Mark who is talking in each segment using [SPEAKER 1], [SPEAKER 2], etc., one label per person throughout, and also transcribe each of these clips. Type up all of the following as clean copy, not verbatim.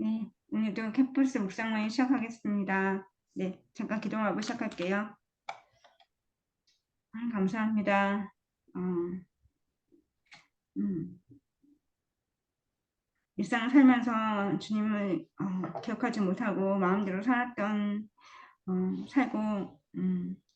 [SPEAKER 1] 네, 오늘도 캠퍼스 묵상 모임 시작하겠습니다. 네, 잠깐 기도하고 시작할게요. 감사합니다. 일상을 살면서 주님을 기억하지 못하고 마음대로 살았던 살고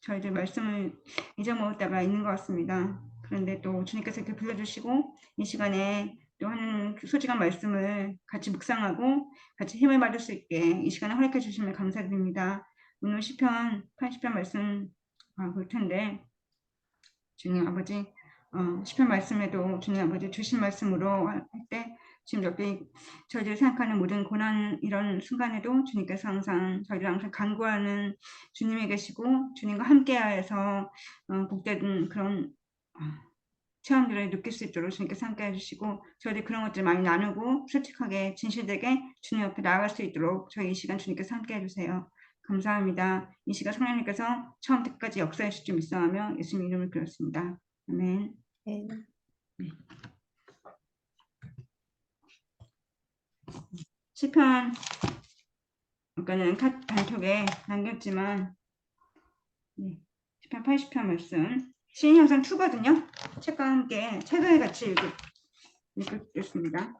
[SPEAKER 1] 저희들 말씀을 잊어먹었다가 있는 것 같습니다. 그런데 또 주님께서 이렇게 불러주시고 이 시간에 또 하는 소중한 말씀을 같이 묵상하고 같이 힘을 받을 수 있게 이 시간에 허락해 주시면 감사드립니다. 오늘 시편 80편 말씀 볼 텐데 주님 아버지 시편 말씀에도 주님 아버지 주신 말씀으로 할 때 지금 옆에 저희들이 생각하는 모든 고난 이런 순간에도 주님께서 항상 저희를 항상 간구하는 주님이 계시고 주님과 함께하여서 복되는 그런 체험들을 느낄 수 있도록 주님께서 함께 해주시고 저희들이 그런 것들 많이 나누고 솔직하게 진실되게 주님 옆에 나아갈 수 있도록 저희 이 시간 주님께서 함께 해주세요. 감사합니다. 이 시간 성령님께서 처음부터 끝까지 역사해 주실 줄 믿사하며 예수님 이름을 빌었습니다. 아멘.
[SPEAKER 2] 네.
[SPEAKER 1] 시편 아까는 단톡에 남겼지만 시편 80편 말씀 시인 영상 2거든요. 책과 함께 책을 같이 읽겠습니다.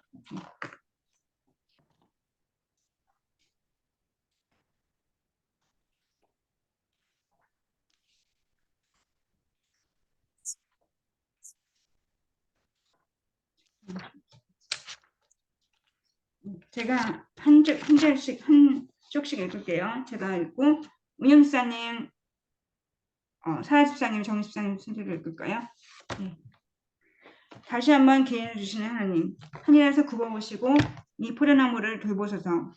[SPEAKER 1] 제가 한 쪽씩 읽을게요. 제가 읽고 운영사님, 사라집사님, 정집사님 순서로 읽을까요? 네. 다시 한번 기회를 주시는 하나님, 하늘에서 굽어보시고 이 포도나무를 돌보소서.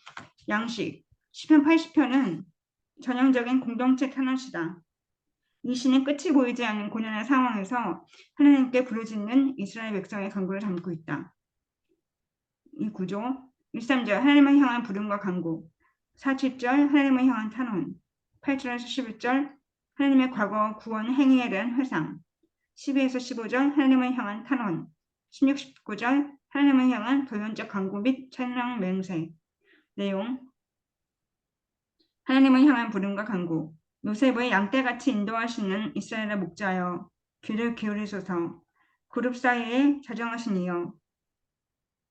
[SPEAKER 1] 양식, 시편 80편은 전형적인 공동체 탄원시다. 이 시는 끝이 보이지 않는 고난의 상황에서 하나님께 부르짖는 이스라엘 백성의 간구를 담고 있다. 이 구조 1~3절 하나님을 향한 부름과 간구 4~7절 하나님을 향한 탄원 8절에서 11절 하나님의 과거 구원 행위에 대한 회상 12에서 15절 하나님을 향한 탄원 16, 19절 하나님을 향한 도전적 간구 및 찬양 맹세 내용 하나님을 향한 부름과 간구 요셉을 양떼같이 인도하시는 이스라엘의 목자여 귀를 기울이소서 그룹 사이에 자정하신 이여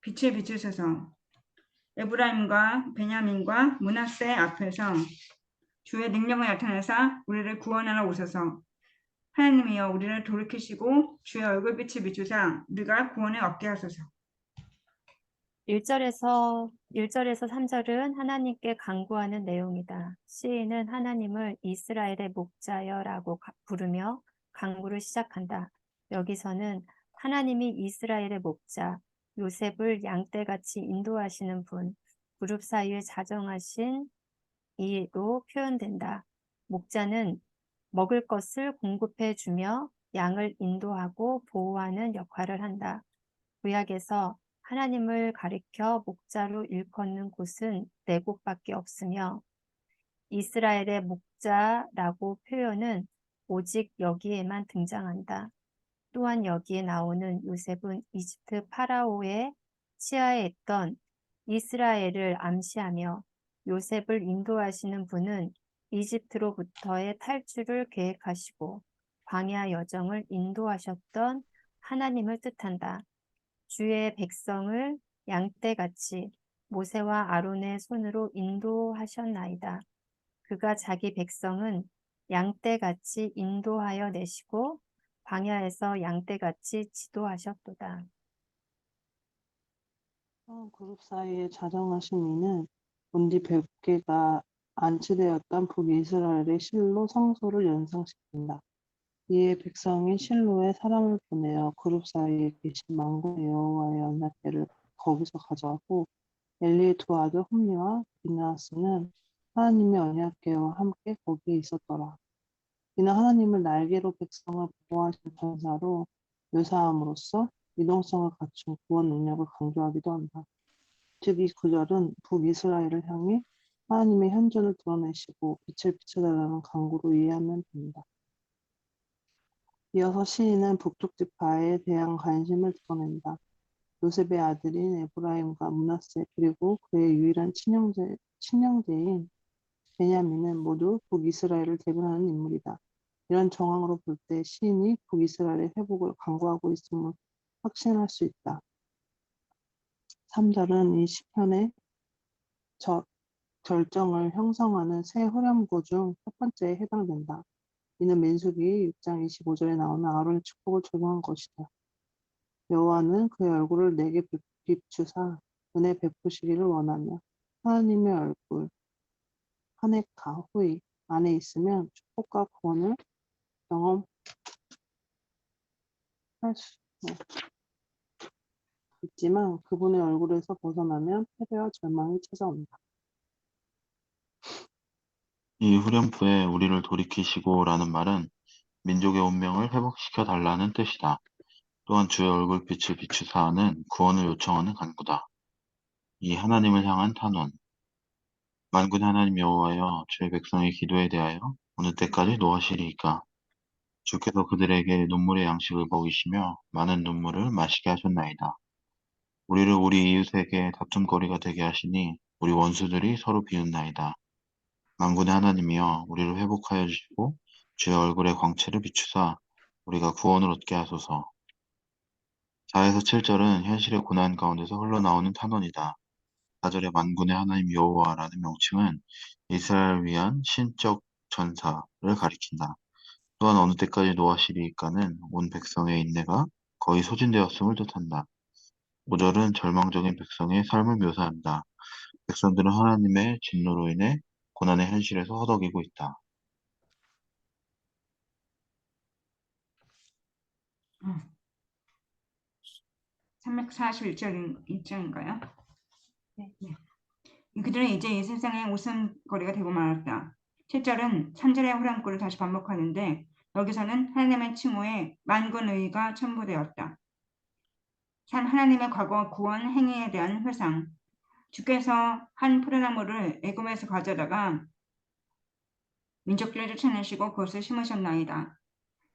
[SPEAKER 1] 빛을 비추소서 에브라임과 베냐민과 므낫세 앞에서 주의 능력을 나타내사 우리를 구원하러 오소서. 하나님이여 우리를 돌이키시고 주의 얼굴빛을 비추사 우리가 구원을 얻게 하소서.
[SPEAKER 2] 1절에서 3절은 하나님께 간구하는 내용이다. 시인은 하나님을 이스라엘의 목자여라고 부르며 간구를 시작한다. 여기서는 하나님이 이스라엘의 목자, 요셉을 양떼같이 인도하시는 분, 그룹 사이에 자정하신 이로 표현된다. 목자는 먹을 것을 공급해 주며 양을 인도하고 보호하는 역할을 한다. 구약에서 하나님을 가리켜 목자로 일컫는 곳은 4곳밖에 없으며 이스라엘의 목자라고 표현은 오직 여기에만 등장한다. 또한 여기에 나오는 요셉은 이집트 파라오의 치하에 있던 이스라엘을 암시하며 요셉을 인도하시는 분은 이집트로부터의 탈출을 계획하시고 광야 여정을 인도하셨던 하나님을 뜻한다. 주의 백성을 양떼같이 모세와 아론의 손으로 인도하셨나이다. 그가 자기 백성은 양떼같이 인도하여 내시고 광야에서 양떼같이 지도하셨도다.
[SPEAKER 3] 그룹 사이에 자정하신 이는 본디 100개가 안치되었던 북이스라엘의 실로 성소를 연상시킨다. 이에 백성이 실로에 사람을 보내어 그룹 사이에 계신 만군의 여호와의 언약궤를 거기서 가져가고 엘리의 두 아들 홈리와 비나스는 하나님의 언약궤와 함께 거기에 있었더라. 이는 하나님을 날개로 백성을 보호하신 전사로 묘사함으로써 이동성을 갖춘 구원 능력을 강조하기도 한다. 즉 이 구절은 북이스라엘을 향해 하나님의 현존을 드러내시고 빛을 비춰달라는 간구로 이해하면 됩니다. 이어서 시인은 북쪽 지파에 대한 관심을 드러낸다. 요셉의 아들인 에브라임과 므낫세 그리고 그의 유일한 친형제인 베냐민은 모두 북이스라엘을 대변하는 인물이다. 이런 정황으로 볼 때 시인이 북이스라엘의 회복을 강구하고 있음을 확신할 수 있다. 3절은 이 시편의 결정을 형성하는 세 후렴구 중 첫 번째에 해당된다. 이는 민수기 6장 25절에 나오는 아론의 축복을 적용한 것이다. 여호와는 그의 얼굴을 내게 비추사 은혜 베푸시기를 원하며 하나님의 얼굴 하네카 후이 안에 있으면 축복과 구원을 경험할 수 있지만 그분의 얼굴에서 벗어나면 패배와 절망이 찾아온다.
[SPEAKER 4] 이 후렴구에 우리를 돌이키시고 라는 말은 민족의 운명을 회복시켜 달라는 뜻이다. 또한 주의 얼굴빛을 비추사하는 구원을 요청하는 간구다. 이 하나님을 향한 탄원. 만군 하나님 여호와여, 주의 백성의 기도에 대하여 어느 때까지 노하시리이까? 주께서 그들에게 눈물의 양식을 먹이시며 많은 눈물을 마시게 하셨나이다. 우리를 우리 이웃에게 다툼거리가 되게 하시니 우리 원수들이 서로 비웃나이다. 만군의 하나님이여, 우리를 회복하여 주시고 주의 얼굴의 광채를 비추사 우리가 구원을 얻게 하소서. 4에서 7절은 현실의 고난 가운데서 흘러나오는 탄원이다. 4절의 만군의 하나님 여호와라는 명칭은 이스라엘을 위한 신적 전사를 가리킨다. 또한 어느 때까지 노하시리이까는 온 백성의 인내가 거의 소진되었음을 뜻한다. 5절은 절망적인 백성의 삶을 묘사한다. 백성들은 하나님의 진노로 인해 고난의 현실에서 허덕이고 있다.
[SPEAKER 1] 341절인가요?
[SPEAKER 2] 네.
[SPEAKER 1] 그들은 이제 이 세상의 웃음거리가 되고 말았다. 7절은 3절의 후렴구를 다시 반복하는데 여기서는 하나님의 칭호에 만군의가 첨부되었다. 3. 하나님의 과거 구원 행위에 대한 회상. 주께서 한 포도나무를 애굽에서 가져다가 민족들을 쫓아내시고 그것을 심으셨나이다.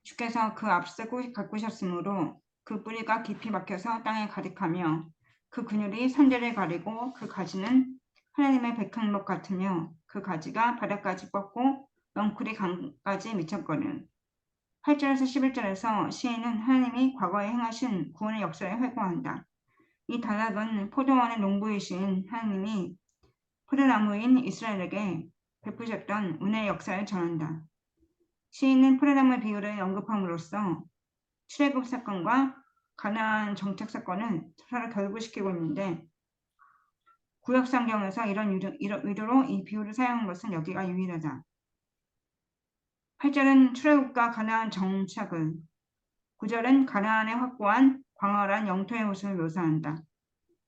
[SPEAKER 1] 주께서 그 앞서 가꾸셨으므로 그 뿌리가 깊이 박혀서 땅에 가득하며 그 그늘이 산들을 가리고 그 가지는 하나님의 백향목 같으며 그 가지가 바닥까지 뻗고 넝쿨이 강까지 미쳤거든. 8절에서 11절에서 시인은 하나님이 과거에 행하신 구원의 역사에 회고한다. 이 단락은 포도원의 농부이신 하나님이 포도나무인 이스라엘에게 베푸셨던 은혜의 역사를 전한다. 시인은 포도나무 비유를 언급함으로써 출애굽 사건과 가나안 정착 사건을 서로 결부시키고 있는데 구약 성경에서 이런 의도로 이 비유를 사용한 것은 여기가 유일하다. 8절은 출애굽과 가나안 정착을, 9절은 가나안의 확고한 광활한 영토의 모습을 묘사한다.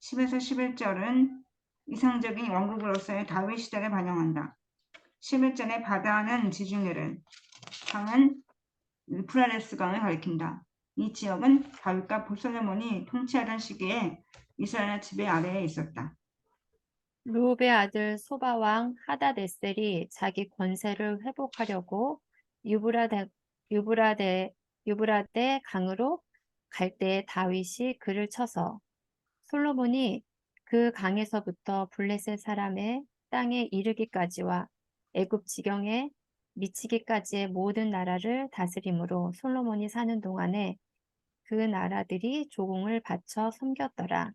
[SPEAKER 1] 10에서 11절은 이상적인 왕국으로서의 다윗 시대를 반영한다. 11절의 바다는 지중해를, 강은 유프라데스 강을 가리킨다. 이 지역은 다윗과 솔로몬이 통치하던 시기에 이스라엘 지배 아래에 있었다.
[SPEAKER 2] 루브의 아들 소바 왕 하다데셀이 자기 권세를 회복하려고 유브라데 강으로 갈 때에 다윗이 그를 쳐서 솔로몬이 그 강에서부터 블레셋 사람의 땅에 이르기까지와 애굽 지경에 미치기까지의 모든 나라를 다스림으로 솔로몬이 사는 동안에 그 나라들이 조공을 바쳐 섬겼더라.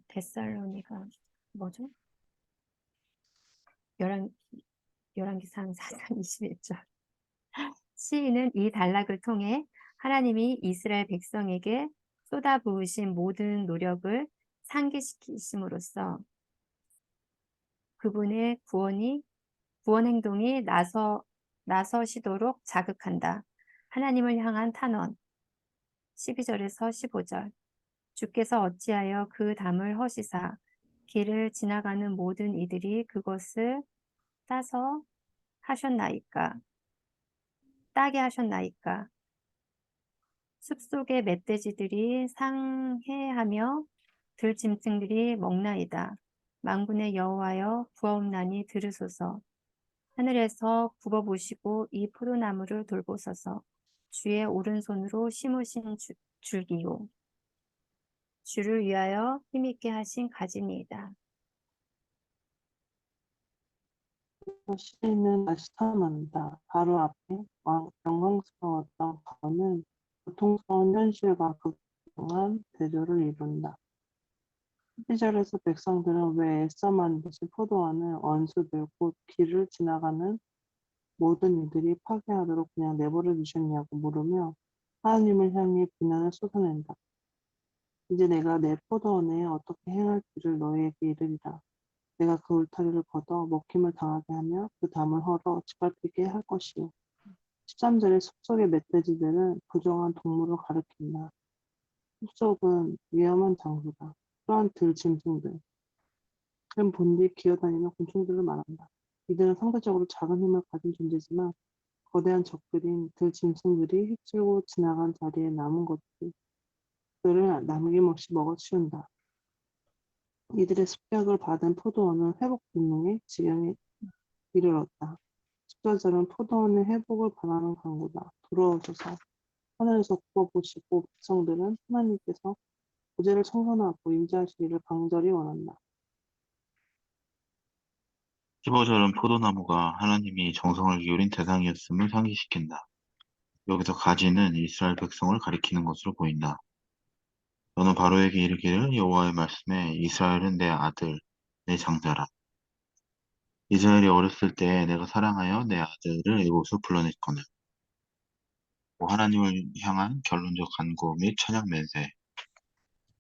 [SPEAKER 2] 데살로니가 뭐죠? 열왕기상 4장 21절. 시인은 이 단락을 통해 하나님이 이스라엘 백성에게 쏟아부으신 모든 노력을 상기시키심으로써 그분의 구원 행동이 나서시도록 자극한다. 하나님을 향한 탄원. 12절에서 15절. 주께서 어찌하여 그 담을 허시사 길을 지나가는 모든 이들이 그것을 따게 하셨나이까. 숲속의 멧돼지들이 상해하며 들짐승들이 먹나이다. 만군의 여호와여 구하옵나니 들으소서. 하늘에서 굽어보시고 이 포도나무를 돌보소서. 주의 오른손으로 심으신 줄기요. 주를 위하여 힘있게 하신 가짐이이다.
[SPEAKER 3] 시인은 다시 태어난다. 바로 앞에 영광스러웠던 과거는 고통스러운 현실과 극명한 대조를 이룬다. 12절에서 백성들은 왜 애써 만드신 포도원을 원수들 곧 길을 지나가는 모든 이들이 파괴하도록 그냥 내버려 두셨냐고 물으며 하나님을 향해 비난을 쏟아낸다. 이제 내가 내 포도원에 어떻게 행할지를 너희에게 이르리라. 내가 그 울타리를 걷어 먹힘을 당하게 하며 그 담을 헐어 짓밟히게 할 것이요. 13절에 숲속의 멧돼지들은 부정한 동물을 가리킨다. 숲속은 위험한 장소다. 또한 들짐승들, 큰 본디 기어다니는 곤충들을 말한다. 이들은 상대적으로 작은 힘을 가진 존재지만 거대한 적들인 들짐승들이 휩쓸고 지나간 자리에 남은 것들을 남김없이 먹어치운다. 이들의 습격을 받은 포도원은 회복 불능의 지경에 이르렀다. 14절은 포도원의 회복을 바라는 간구다. 돌아오셔서 하늘에서 굽어보시고 백성들은 하나님께서 구제를 청산하고 임재하시기를 간절히 원한다.
[SPEAKER 4] 15절은 포도나무가 하나님이 정성을 기울인 대상이었음을 상기시킨다. 여기서 가지는 이스라엘 백성을 가리키는 것으로 보인다. 너는 바로에게 이르기를 여호와의 말씀에 이스라엘은 내 아들, 내 장자라. 이스라엘이 어렸을 때 내가 사랑하여 내 아들을 이곳으로 불러냈거늘. 하나님을 향한 결론적 간구 및 찬양 맹세.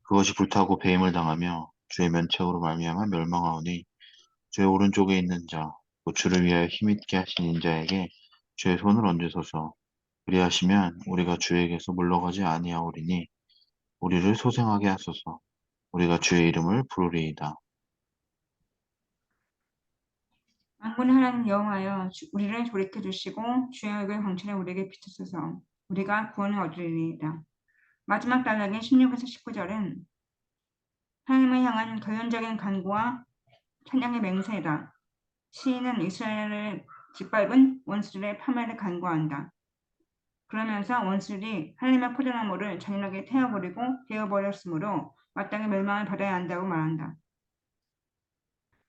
[SPEAKER 4] 그것이 불타고 배임을 당하며 주의 면책으로 말미암아 멸망하오니 주의 오른쪽에 있는 자, 곧 주를 위하여 힘있게 하신 인자에게 주의 손을 얹으소서. 그리하시면 우리가 주에게서 물러가지 아니하오리니 우리를 소생하게 하소서. 우리가 주의 이름을 부르리이다.
[SPEAKER 1] 만군의 하나님 여호와여 우리를 돌이켜 주시고 주의 얼굴 광채를 우리에게 비추소서. 우리가 구원을 얻으리이다. 마지막 단락인 16에서 19절은 하나님을 향한 결론적인 간구와 찬양의 맹세이다. 시인은 이스라엘을 짓밟은 원수들의 파멸을 간구한다. 그러면서 원수들이 하나님의 포도나무를 잔인하게 태워버리고 베어버렸으므로 마땅히 멸망을 받아야 한다고 말한다.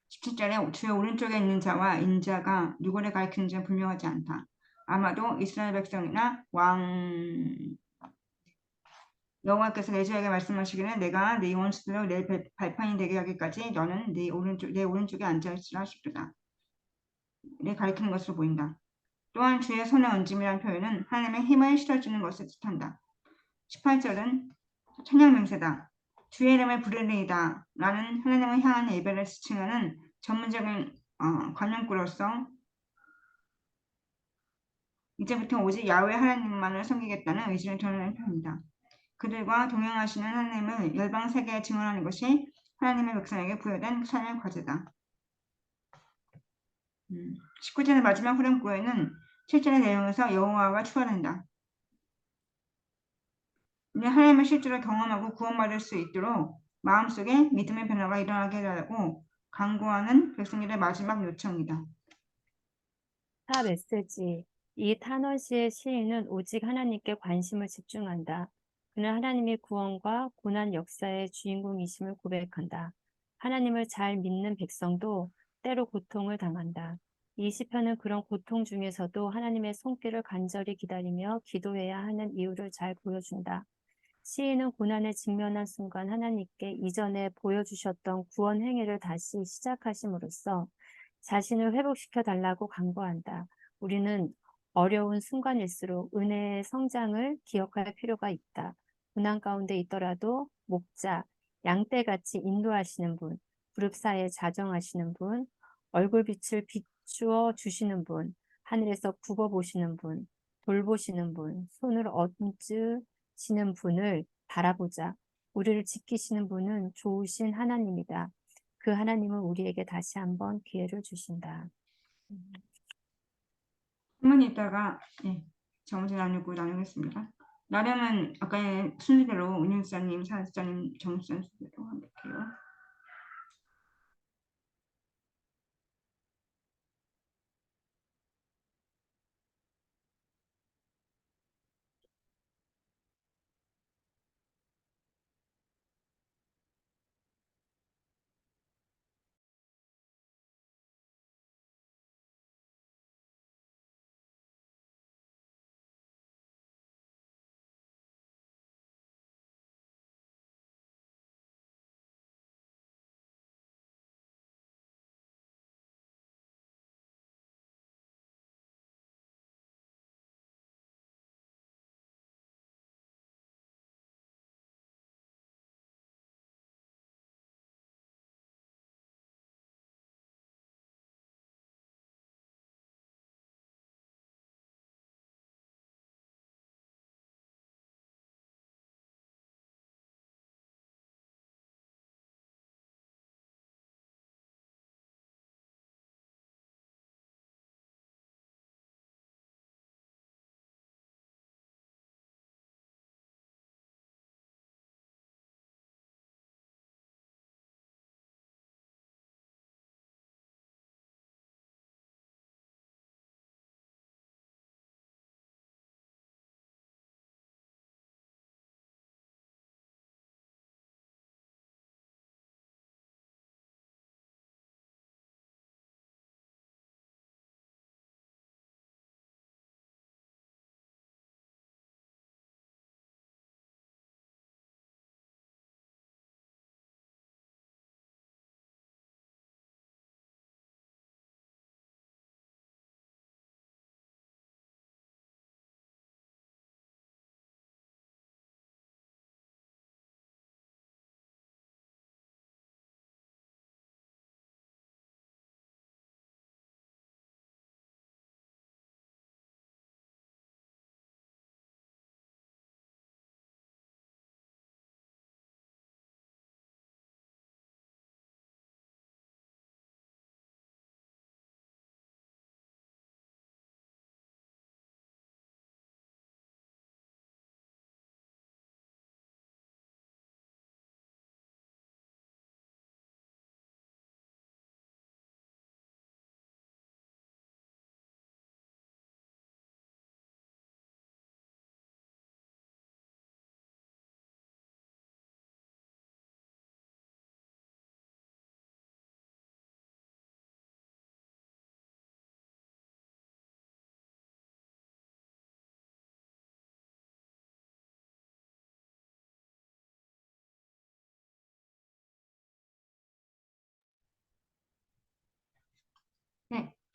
[SPEAKER 1] 17절에 주의 오른쪽에 있는 자와 인자가 누구를 가리키는지는 분명하지 않다. 아마도 이스라엘 백성이나 왕 여호와께서 레위에게 말씀하시기를 내가 네 원수들로 내 발판이 되게 하기까지 너는 내 오른쪽에 앉아있으라 싶도다. 를 가리키는 것으로 보인다. 또한 주의 손에 얹음이라는 표현은 하나님의 힘을 실어주는 것을 뜻한다. 18절은 찬양 맹세다. 주의 이름을 부르리이다. 라는 하나님을 향한 예배를 지칭하는 전문적인 관용구로서 이제부터 오직 야훼 하나님만을 섬기겠다는 의지를 드러내는 표현이다. 그들과 동행하시는 하나님을 열방 세계에 증언하는 것이 하나님의 백성에게 부여된 삶의 과제다. 19절의 마지막 후렴구에는 7절의 내용에서 여호와가 추가된다. 이제 하나님을 실제로 경험하고 구원받을 수 있도록 마음속에 믿음의 변화가 일어나게 해달라고 간구하는 백성들의 마지막 요청이다.
[SPEAKER 2] 타 메시지. 이 탄원시의 시인은 오직 하나님께 관심을 집중한다. 그는 하나님의 구원과 고난 역사의 주인공이심을 고백한다. 하나님을 잘 믿는 백성도 때로 고통을 당한다. 이 시편은 그런 고통 중에서도 하나님의 손길을 간절히 기다리며 기도해야 하는 이유를 잘 보여준다. 시인은 고난에 직면한 순간 하나님께 이전에 보여주셨던 구원 행위를 다시 시작하심으로써 자신을 회복시켜 달라고 간구한다. 우리는 어려운 순간일수록 은혜의 성장을 기억할 필요가 있다. 고난 가운데 있더라도 목자, 양떼같이 인도하시는 분, 그룹 사이에 자정하시는 분, 얼굴빛을 비추어 주시는 분, 하늘에서 굽어보시는 분, 돌보시는 분, 손을 얹으시는 분을 바라보자. 우리를 지키시는 분은 좋으신 하나님이다. 그 하나님은 우리에게 다시 한번 기회를 주신다.
[SPEAKER 1] 한번 있다가 정지 나누겠습니다. 나름은 아까의 순서대로 운영사님, 사사님, 정수장 순서대로 할게요.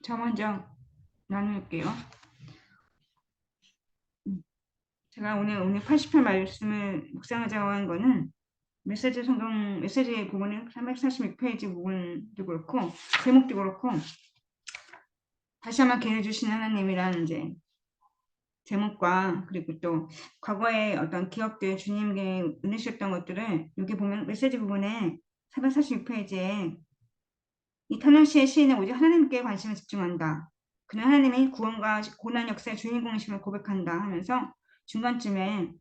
[SPEAKER 1] 저 먼저 나눌게요. 제가 오늘 80편 말씀을 묵상하자고 한 거는 메시지 성경 메시지 부분은 346페이지 부분도 그렇고 제목도 그렇고 다시 한번 기회 주신 하나님이라는 이제 제목과 그리고 또 과거의 어떤 기억들 주님께 은혜 주셨던 것들을 여기 보면 메시지 부분에 446페이지에 이탄원 씨의 시인은 오직 하나님께 관심을 집중한다. 그는 하나님의 구원과 고난 역사의 주인공이심을 고백한다 하면서 중간쯤에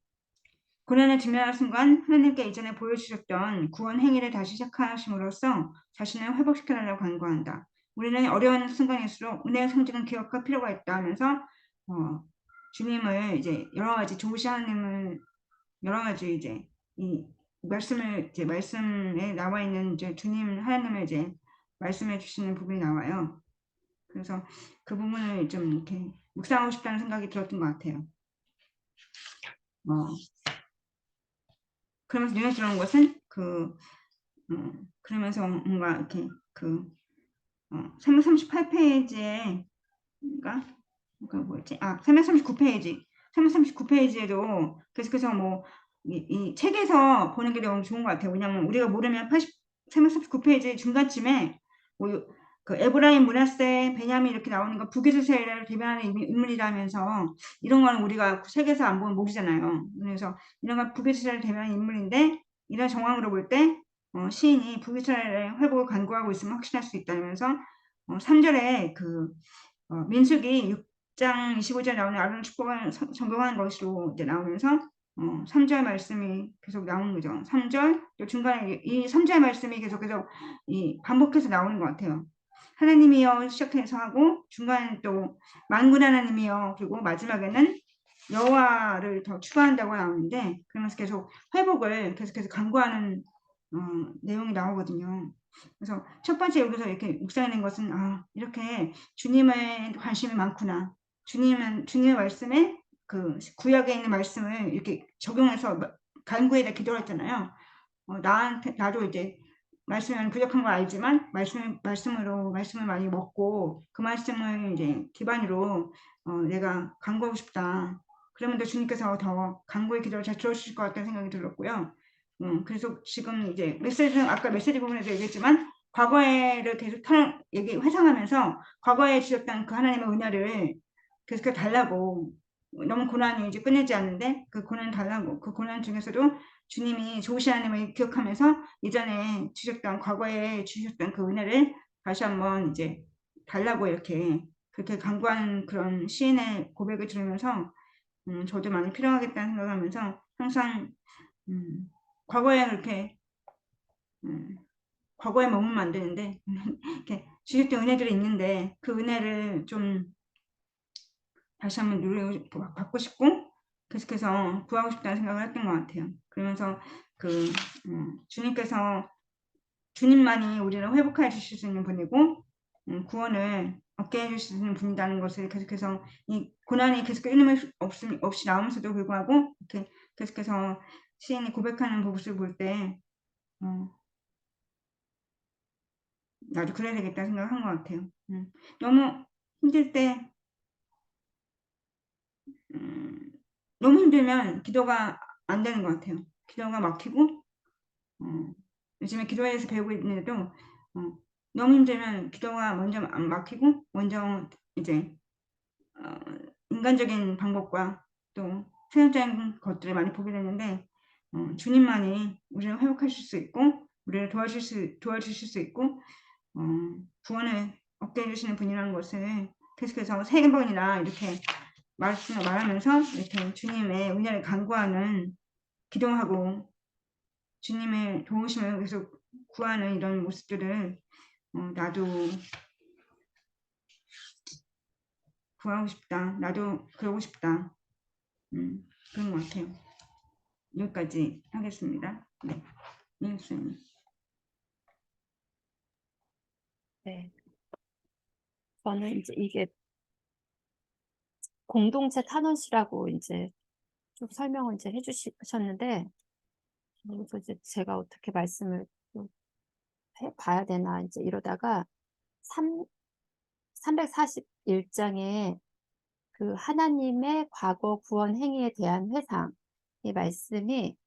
[SPEAKER 1] 고난을 직면하는 순간 하나님께 이전에 보여주셨던 구원 행위를 다시 시작하심으로써 자신을 회복시켜달라고 간구한다. 우리는 어려운 순간일수록 은혜의 성직은 기억할 필요가 있다 하면서 주님을 이제 여러 가지 좋으신 하나님을 여러 가지 이제 이 말씀을 이제 말씀에 나와 있는 이제 주님 하나님을 이제 말씀해 주시는 부분이 나와요. 그래서 그 부분을 좀 이렇게 묵상하고 싶다는 생각이 들었던 것 같아요. 그러면서 눈에 들어온 것은 그러면서 뭔가 이렇게 338페이지에인가? 그 뭐였지? 339페이지. 339페이지에도 계속해서 뭐 이 책에서 보는 게 너무 좋은 것 같아요. 왜냐면 우리가 모르면 339페이지 중간쯤에 뭐 그 에브라임, 므낫세, 베냐민 이렇게 나오는 거 북이스라엘을 대변하는 인물이라면서 이런 거는 우리가 책에서 안 보면 모르잖아요. 그래서 이런 건 북이스라엘을 대변하는 인물인데 이런 정황으로 볼 때 시인이 북이스라엘의 회복을 간구하고 있으면 확신할 수 있다면서 3절에 민수기 6장 25절에 나오는 아론의 축복을 적용한 것으로 이제 나오면서 3절 말씀이 계속 나오는 거죠. 3절 또 중간에 이 3절 말씀이 계속해서 반복해서 나오는 것 같아요. 하나님이여 시작해서 하고 중간에 또 만군 하나님이여 그리고 마지막에는 여호와를 더 추가한다고 나오는데 그러면서 계속 회복을 계속해서 간구하는 내용이 나오거든요. 그래서 첫 번째 여기서 이렇게 묵상하는 것은 이렇게 주님의 관심이 많구나. 주님의 말씀에 그 구약에 있는 말씀을 이렇게 적용해서 간구에다 기도를 했잖아요. 나도 이제 말씀은 부족한 걸 알지만 말씀을 많이 먹고 그 말씀을 이제 기반으로 내가 간구하고 싶다. 그러면 또 주님께서 더 간구의 기도를 잘 들어주실 것 같다는 생각이 들었고요. 그래서 지금 이제 아까 메시지 부분에서 얘기했지만 과거에를 계속 회상하면서 과거에 주셨던 그 하나님의 은혜를 계속 달라고 너무 고난이 이제 끝내지 않는데 그 고난 달라고 그 고난 중에서도 주님이 좋으신 하나님을 기억하면서 예전에 주셨던 과거에 주셨던 그 은혜를 다시 한번 이제 달라고 이렇게 그렇게 간구하는 그런 시인의 고백을 들으면서 저도 많이 필요하겠다는 생각을 하면서 항상 과거에 그렇게 과거에 머물면 안 되는데 이렇게 주셨던 은혜들이 있는데 그 은혜를 좀 다시 한번 받고 싶고 계속해서 구하고 싶다는 생각을 했던 것 같아요. 그러면서 주님만이 우리를 회복해 주실 수 있는 분이고 구원을 얻게 해주실 수 있는 분이라는 것을 계속해서 이 고난이 계속 끊임없이 나오면서도 불구하고 이렇게 계속해서 시인이 고백하는 모습을 볼 때 나도 그래야 되겠다 생각을 한 것 같아요. 너무 힘들 때 너무 힘들면 기도가 안 되는 것 같아요. 기도가 막히고 요즘에 기도에 대해서 배우고 있는데도 너무 힘들면 기도가 먼저 안 막히고 먼저 이제 인간적인 방법과 또 세상적인 것들을 많이 보게 되는데 주님만이 우리를 회복하실 수 있고 우리를 도와주실 수 있고 구원을 얻게 해주시는 분이라는 것을 계속해서 3번이나 이렇게 말하면서 이렇게 주님의 은혜를 간구하는 기도하고 주님의 도우심을 계속 구하는 이런 모습들을 나도 구하고 싶다. 나도 그러고 싶다. 그런 것 같아요. 여기까지 하겠습니다. 네, 이은수님.
[SPEAKER 2] 네. 저는 이제 이게 공동체 탄원시라고 이제 좀 설명을 이제 해주셨는데, 그래서 이제 제가 어떻게 말씀을 좀 해봐야 되나 이제 이러다가 341장에 그 하나님의 과거 구원 행위에 대한 회상, 이 말씀이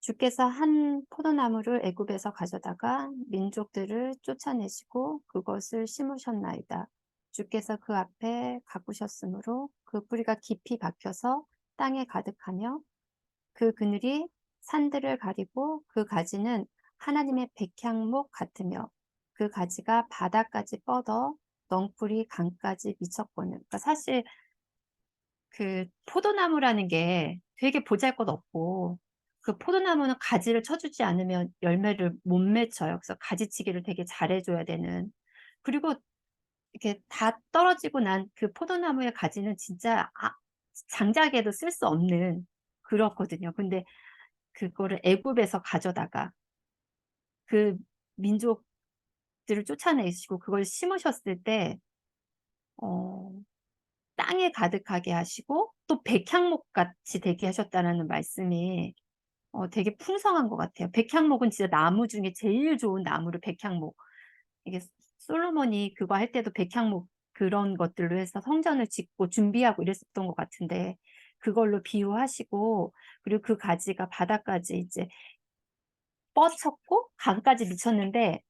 [SPEAKER 2] 주께서 한 포도나무를 애굽에서 가져다가 민족들을 쫓아내시고 그것을 심으셨나이다. 주께서 그 앞에 가꾸셨으므로 그 뿌리가 깊이 박혀서 땅에 가득하며 그 그늘이 산들을 가리고 그 가지는 하나님의 백향목 같으며 그 가지가 바다까지 뻗어 넝풀이 강까지 미쳤거늘. 그러니까 사실 그 포도나무라는 게 되게 보잘것없고 그 포도나무는 가지를 쳐주지 않으면 열매를 못 맺혀요. 그래서 가지치기를 되게 잘해줘야 되는. 그리고 이렇게 다 떨어지고 난 그 포도나무의 가지는 진짜 장작에도 쓸 수 없는 그렇거든요. 근데 그거를 애굽에서 가져다가 그 민족들을 쫓아내시고 그걸 심으셨을 때 어, 땅에 가득하게 하시고 또 백향목 같이 되게 하셨다는 말씀이 되게 풍성한 것 같아요. 백향목은 진짜 나무 중에 제일 좋은 나무를 백향목. 이게 솔로몬이 그거 할 때도 백향목 그런 것들로 해서 성전을 짓고 준비하고 이랬었던 것 같은데 그걸로 비유하시고 그리고 그 가지가 바다까지 이제 뻗쳤고 강까지 미쳤는데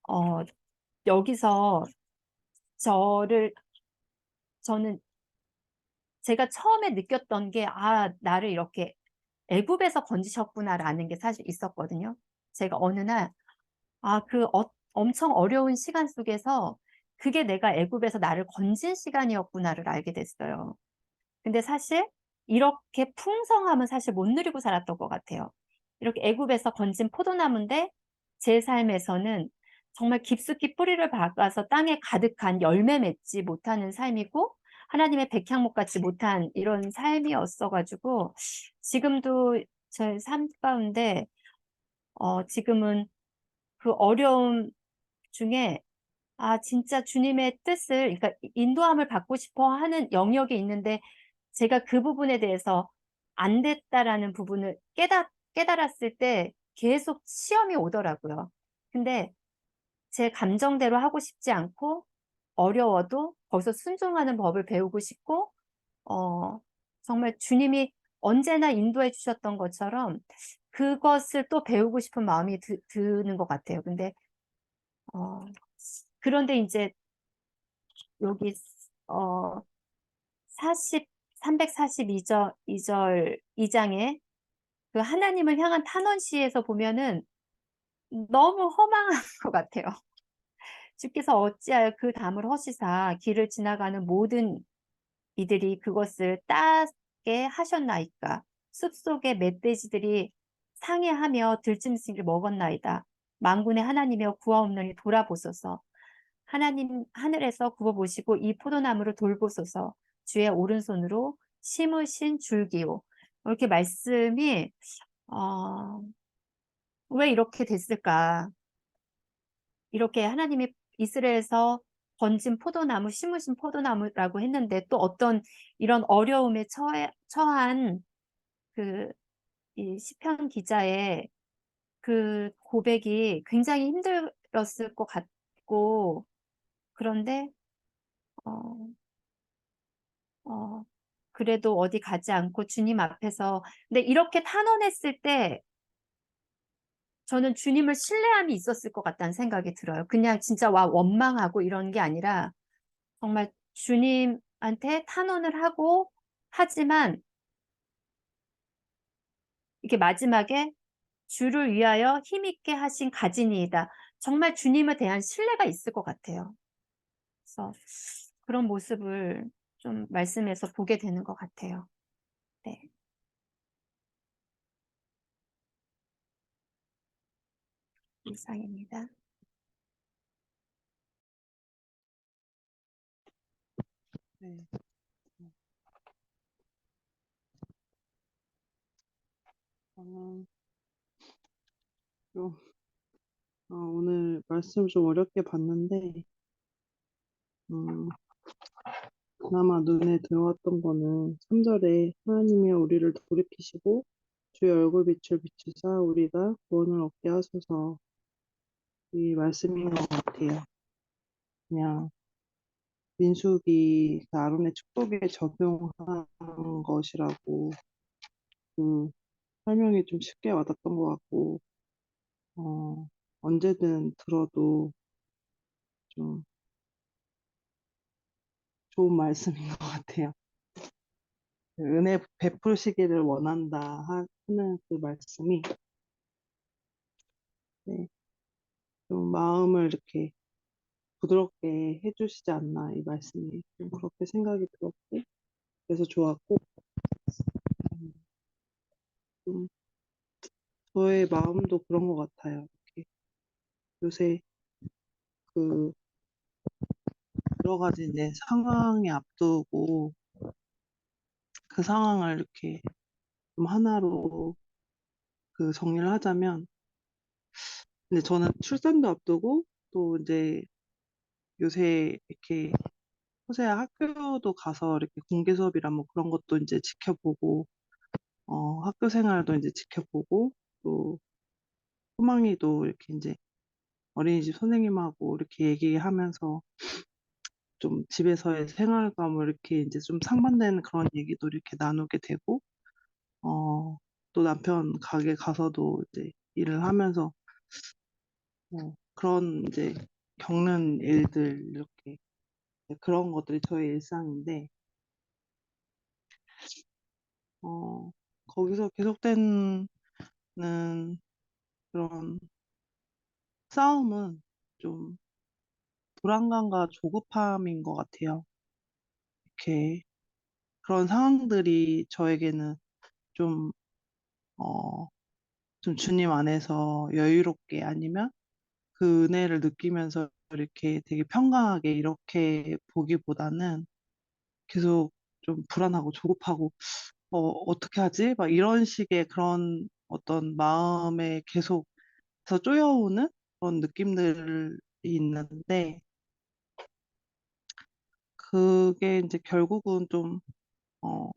[SPEAKER 2] 어, 여기서 저는 제가 처음에 느꼈던 게 나를 이렇게 애굽에서 건지셨구나라는 게 사실 있었거든요. 제가 어느 날 엄청 어려운 시간 속에서 그게 내가 애굽에서 나를 건진 시간이었구나를 알게 됐어요. 근데 사실 이렇게 풍성함은 사실 못 누리고 살았던 것 같아요. 이렇게 애굽에서 건진 포도나무인데 제 삶에서는 정말 깊숙이 뿌리를 박아서 땅에 가득한 열매 맺지 못하는 삶이고 하나님의 백향목 같지 못한 이런 삶이었어가지고 지금도 제 삶 가운데 지금은 그 어려움 중에 진짜 주님의 뜻을, 그러니까 인도함을 받고 싶어 하는 영역이 있는데 제가 그 부분에 대해서 안 됐다라는 부분을 깨달았을 때 계속 시험이 오더라고요. 근데 제 감정대로 하고 싶지 않고 어려워도 거기서 순종하는 법을 배우고 싶고, 정말 주님이 언제나 인도해 주셨던 것처럼 그것을 또 배우고 싶은 마음이 드는 것 같아요. 근데, 어, 그런데 이제 여기, 어, 342절, 2장에 그 하나님을 향한 탄원시에서 보면은 너무 허망한 것 같아요. 주께서 어찌하여 그 담을 허시사 길을 지나가는 모든 이들이 그것을 따게 하셨나이까. 숲속의 멧돼지들이 상해하며 들짐승을 먹었나이다. 만군의 하나님이여 구하옵노니 돌아보소서. 하나님 하늘에서 굽어보시고 이 포도나무를 돌보소서. 주의 오른손으로 심으신 줄기요. 이렇게 말씀이 어, 왜 이렇게 됐을까? 이렇게 하나님이 이스라엘에서 번진 포도나무, 심으신 포도나무라고 했는데 또 어떤 이런 어려움에 처한 그 이 시편 기자의 그 고백이 굉장히 힘들었을 것 같고 그런데 어, 어, 그래도 어디 가지 않고 주님 앞에서 근데 이렇게 탄원했을 때 저는 주님을 신뢰함이 있었을 것 같다는 생각이 들어요. 그냥 진짜 원망하고 이런 게 아니라 정말 주님한테 탄원을 하고 하지만 이게 마지막에 주를 위하여 힘있게 하신 가진이이다. 정말 주님에 대한 신뢰가 있을 것 같아요. 그래서 그런 모습을 좀 말씀에서 보게 되는 것 같아요. 네. 이상입니다.
[SPEAKER 3] 네. 저는 좀, 오늘 말씀 좀 어렵게 봤는데, 그나마 눈에 들어왔던 거는 3절에 하나님이 우리를 돌이키시고 주의 얼굴빛을 비추사 우리가 구원을 얻게 하소서 이 말씀인 것 같아요. 그냥 민수기 그 아론의 축복에 적용한 것이라고 그 설명이 좀 쉽게 와닿던 것 같고, 언제든 들어도 좀 좋은 말씀인 것 같아요. 그 은혜 베푸시기를 원한다 하는 그 말씀이 네, 좀 마음을 이렇게 부드럽게 해주시지 않나, 이 말씀이 좀 그렇게 생각이 들었고, 그래서 좋았고, 음, 좀 저의 마음도 그런 것 같아요. 이렇게 요새 그 여러 가지 이제 상황이 앞두고 그 상황을 이렇게 좀 하나로 그 정리를 하자면, 근데 저는 출산도 앞두고 또 이제 요새 이렇게 호세야 학교도 가서 이렇게 공개 수업이라 뭐 그런 것도 이제 지켜보고, 학교 생활도 이제 지켜보고, 또 소망이도 이렇게 이제 어린이집 선생님하고 이렇게 얘기하면서 좀 집에서의 생활감을 이렇게 이제 좀 상반되는 그런 얘기도 이렇게 나누게 되고, 또 남편 가게 가서도 이제 일을 하면서 그런 이제 겪는 일들 이렇게 그런 것들이 저의 일상인데, 거기서 계속되는 그런 싸움은 좀 불안감과 조급함인 것 같아요. 이렇게 그런 상황들이 저에게는 좀, 어, 좀 주님 안에서 여유롭게 아니면 그 은혜를 느끼면서 이렇게 되게 평강하게 이렇게 보기보다는 계속 좀 불안하고 조급하고, 어떻게 하지? 막 이런 식의 그런 어떤 마음에 계속해서 쪼여오는 그런 느낌들이 있는데, 그게 이제 결국은 좀, 어,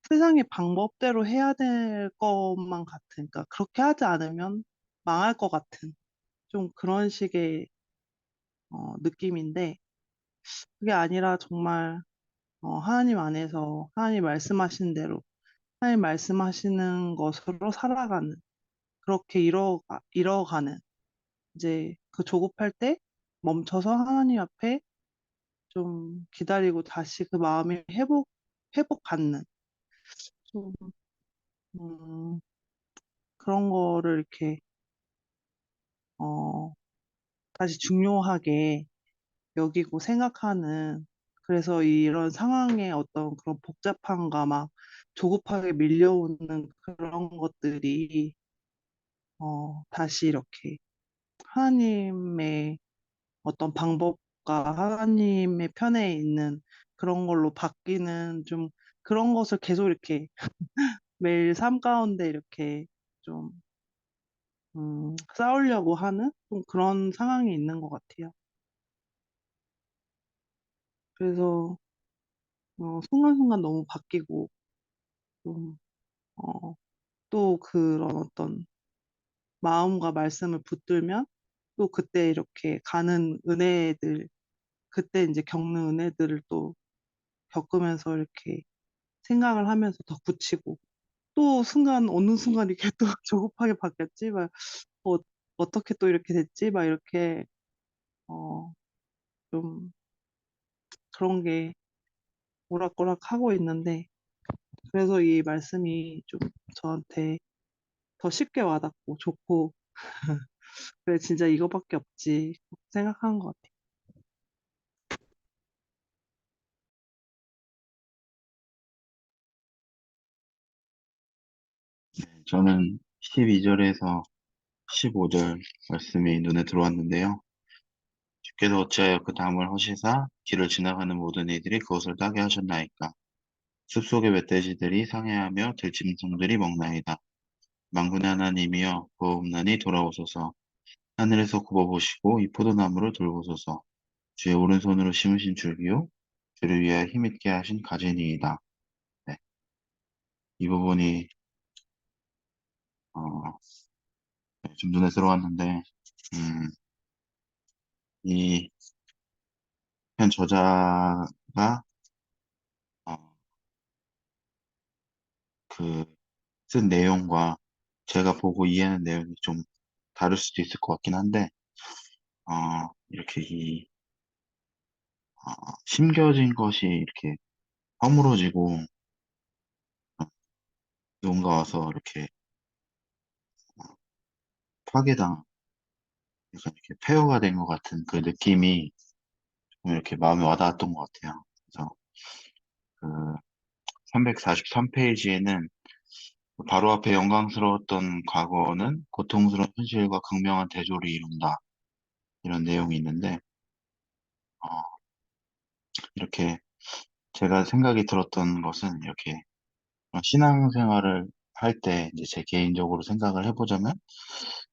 [SPEAKER 3] 세상의 방법대로 해야 될 것만 같은, 그러니까 그렇게 하지 않으면 망할 것 같은 좀 그런 식의 느낌인데, 그게 아니라 정말 하나님 안에서 하나님 말씀하신 대로 하나님 말씀하시는 것으로 살아가는, 그렇게 이뤄가는, 이제 그 조급할 때 멈춰서 하나님 앞에 좀 기다리고 다시 그 마음이 회복받는 좀 음, 그런 거를 이렇게 어, 다시 중요하게 여기고 생각하는, 그래서 이런 상황의 어떤 그런 복잡함과 막 조급하게 밀려오는 그런 것들이 다시 이렇게 하나님의 어떤 방법과 하나님의 편에 있는 그런 걸로 바뀌는, 좀 그런 것을 계속 이렇게 매일 삶 가운데 이렇게 좀 싸우려고 하는 좀 그런 상황이 있는 것 같아요. 그래서 순간순간 너무 바뀌고 좀, 어, 또 그런 어떤 마음과 말씀을 붙들면 또 그때 이렇게 가는 은혜들, 그때 이제 겪는 은혜들을 또 겪으면서 이렇게 생각을 하면서 더 굳히고, 또 어느 순간 이렇게 또 조급하게 바뀌었지, 막, 어, 어떻게 또 이렇게 됐지, 막 이렇게, 어, 좀 그런 게 오락가락 하고 있는데, 그래서 이 말씀이 좀 저한테 더 쉽게 와닿고 좋고, 그래, 진짜 이거밖에 없지 생각한 것 같아요.
[SPEAKER 4] 저는 12절에서 15절 말씀이 눈에 들어왔는데요. 주께서 어찌하여 그 담을 허시사 길을 지나가는 모든 이들이 그것을 따게 하셨나이까. 숲속의 멧돼지들이 상해하며 들짐승들이 먹나이다. 만군의 하나님이여 구하옵나니 돌아오소서. 하늘에서 굽어보시고 이 포도나무를 돌보소서. 주의 오른손으로 심으신 줄기요 주를 위하여 힘있게 하신 가지니이다. 네, 이 부분이 어, 좀 눈에 들어왔는데, 이 편 저자가 그 쓴 내용과 제가 보고 이해하는 내용이 좀 다를 수도 있을 것 같긴 한데, 이렇게 심겨진 것이 이렇게 허물어지고, 누군가 와서 이렇게 파괴당, 약간 이렇게 폐허가 된 것 같은 그 느낌이 좀 이렇게 마음에 와닿았던 것 같아요. 그래서 그 343페이지에는 바로 앞에 영광스러웠던 과거는 고통스러운 현실과 극명한 대조를 이룬다. 이런 내용이 있는데, 어, 이렇게 제가 생각이 들었던 것은 이렇게 신앙생활을 할 때 이제 제 개인적으로 생각을 해보자면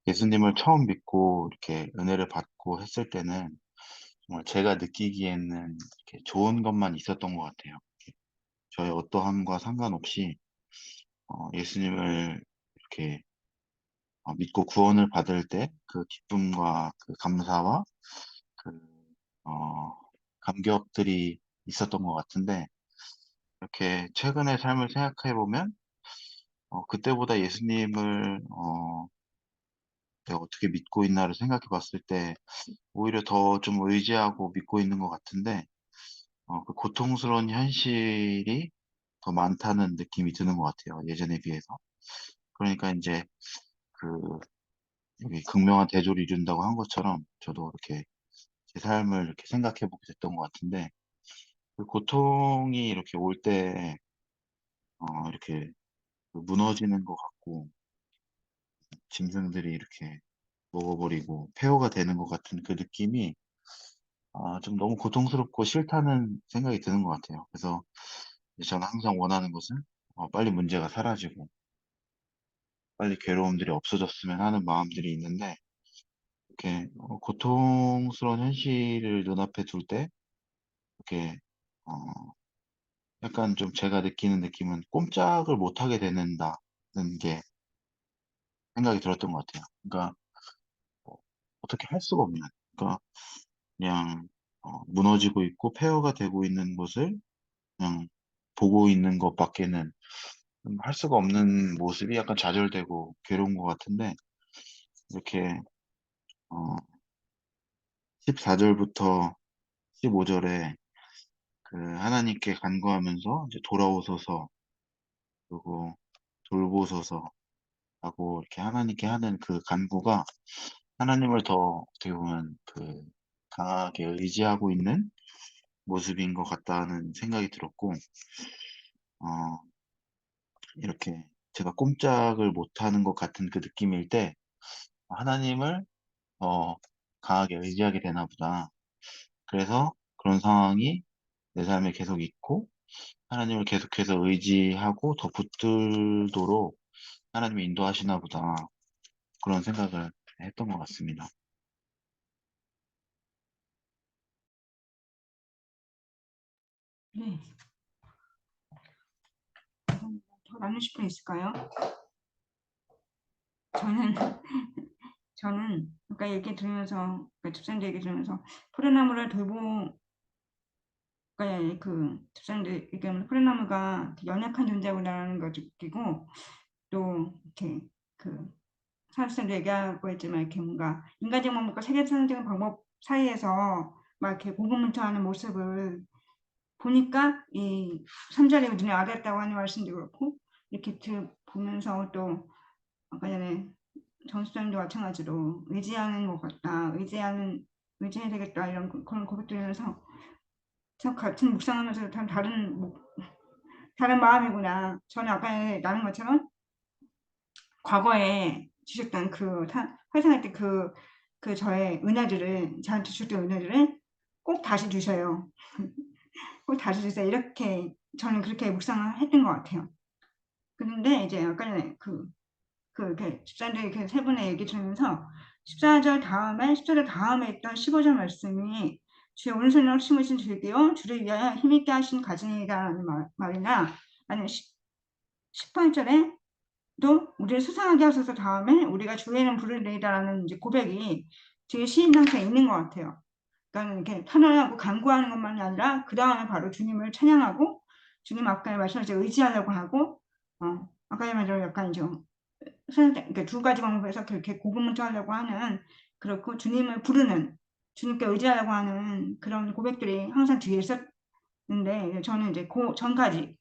[SPEAKER 4] 예수님을 처음 믿고 이렇게 은혜를 받고 했을 때는 정말 제가 느끼기에는 이렇게 좋은 것만 있었던 것 같아요. 저의 어떠함과 상관없이 예수님을 이렇게 믿고 구원을 받을 때 그 기쁨과 그 감사와 그 어, 감격들이 있었던 것 같은데 이렇게 최근의 삶을 생각해 보면 그때보다 예수님을 내가 어떻게 믿고 있나를 생각해 봤을 때 오히려 더 좀 의지하고 믿고 있는 것 같은데 그 고통스러운 현실이 더 많다는 느낌이 드는 것 같아요. 예전에 비해서. 그러니까 이제 그 여기 극명한 대조를 이룬다고 한 것처럼 저도 이렇게 제 삶을 이렇게 생각해 보게 됐던 것 같은데 그 고통이 이렇게 올 때 이렇게 무너지는 것 같고 짐승들이 이렇게 먹어버리고 폐허가 되는 것 같은 그 느낌이 좀 너무 고통스럽고 싫다는 생각이 드는 것 같아요. 그래서 이제 저는 항상 원하는 것은 빨리 문제가 사라지고 빨리 괴로움들이 없어졌으면 하는 마음들이 있는데 이렇게 고통스러운 현실을 눈앞에 둘 때 이렇게 어, 약간 좀 제가 느끼는 느낌은 꼼짝을 못하게 되는다는 게 생각이 들었던 것 같아요. 그러니까 어, 어떻게 할 수가 없는 그러니까 그냥 무너지고 있고 폐허가 되고 있는 것을 그냥 보고 있는 것밖에는 할 수가 없는 모습이 약간 좌절되고 괴로운 것 같은데 이렇게 어, 14절부터 15절에 그 하나님께 간구하면서 이제 돌아오소서 그리고 돌보소서 하고 이렇게 하나님께 하는 그 간구가 하나님을 더 어떻게 보면 그 강하게 의지하고 있는 모습인 것 같다는 생각이 들었고 어, 이렇게 제가 꼼짝을 못하는 것 같은 그 느낌일 때 하나님을 더 강하게 의지하게 되나 보다. 그래서 그런 상황이 내 삶에 계속 있고 하나님을 계속해서 의지하고 더 붙들도록 하나님이 인도하시나 보다. 그런 생각을 했던 것 같습니다.
[SPEAKER 1] 네. 더 나누실 분 있을까요? 저는 아까 얘기 들으면서 집사님들 얘기 들으면서 포도나무를 돌보 그러니까 그 집사님들 얘기하면 포도나무가 연약한 존재구나라는 걸 느끼고 또 이렇게 그 사람들도 얘기하고 있지만 이렇게 뭔가 인간적 방법과 세계사적 방법 사이에서 막 이렇게 고군분투하는 모습을 보니까 이 3절에 눈에 와닿았다고 하는 말씀도 그렇고 이렇게 보면서 또 아까 전에 정수장도 마찬가지로 의지하는 것 같다, 의지해야 되겠다 이런 그런 고백 들으면서 참 같은 묵상하면서 참 다른 마음이구나. 저는 아까 나눈 것처럼 과거에 주셨던 회상할 때 저의 은혜들을 저한테 주셨던 은혜들을 꼭 다시 주셔요. 꼭 다시 주세요. 이렇게 저는 그렇게 묵상을 했던 것 같아요. 그런데 이제 아까 전에 이렇게 집사님들 이렇게 세 분의 얘기 들으면서 14절 다음에 있던 15절 말씀이 주의 오른손으로 심으신 줄기요 주를 위하여 힘있게 하신 가증이라는 말이나 아니면 18절에 또 우리를 수상하게 하소서 다음에 우리가 주에는 부르리라는 이제 고백이 제 시인 상태에 있는 것 같아요. 그러니까 이렇게 탄원하고 간구하는 것만이 아니라 그 다음에 바로 주님을 찬양하고 주님 아까 말씀하신 의지하려고 하고 아까 말대로 약간 좀 그러니까 두 가지 방법에서 그렇게 고군분투하려고 하는 그렇고 주님을 부르는 주님께 의지하려고 하는 그런 고백들이 항상 뒤에 있었는데 저는 이제 그 전까지